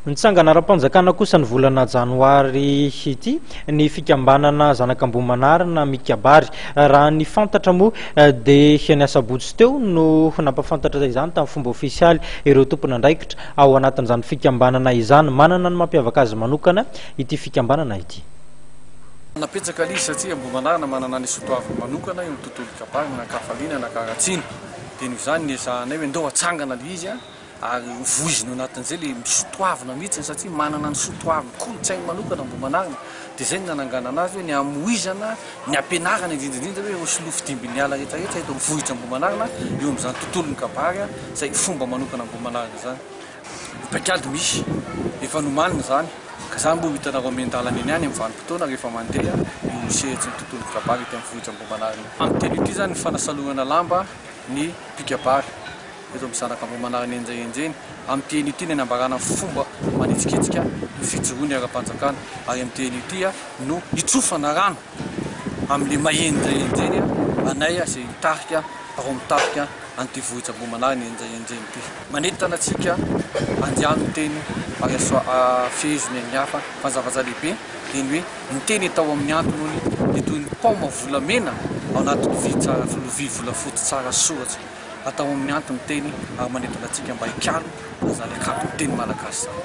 Nitsangana ara-panjakana kosa ny volana janoary ity ny fikambanana zanak'Ambohimanarina mikabary. Raha ny fantatra moa dia ny asabotsy teo no nampafantatra izany tamin'ny fomba ofisialy ireo tompon'andraikitra ao anatin'izany fikambanana izany. Manana ny mampiavaka azy manokana ity fikambanana ity. Napetsaka izy satria Ambohimanarina manana ny sotoaviny manokana eo amin'ny tontolo kabary na kafaliana na karatsina. Dia noho izany ny ezahanay hoe ndao hatsangana ilay izy ary voizina anatin'izay le misotoavina mihitsy satria manana ny sotoaviny kolontsainy manokana Ambohimanarina. Dia izay ny nananganana azy hoe ny hamoizana ny ampianarana indrindra hoe hosolofo dimbiniala rehetrarehetra eto amin'ny vohitra Ambohimanarina eo amin'izany tontolon'ny kabary izay fomba manokana Ambohimanarina izany. Paikady misy efa nomanina izany ka izany mbola hitanareo amian-dalana eny ihany amin'ny vanim-potoana rehefa mandeha io sehatra ny tontolon'ny kabary eto amin'ny vohitra Ambohimanarina. Amin'ny teny ity izany ny fanasalorana lamba ny mpikabary eto amin'ny zanak'Ambohimanarina enjeny. Amin'ny teny ity ny anambarana fomba manetsiketsika ny fijoroany ara-panjakana ary amin'ny teny ity no hitsofana rano amin'ilay mahenjeny anay izay hitarika ao mitarika an'ity vohitra Ambohimanarina enjeny ity. Manentana antsika andiano ny teny ary feheziny amin'ny hafa fanjavaja lehibe dia ny hoe ny teny atao amin'ny antony ny toy ny paoma volamena ao anaty lovia volafotsy tsara soratra atao amin'ny antony teny ary manentana antsika mba hikalo izany akato ny teny malagasy izany.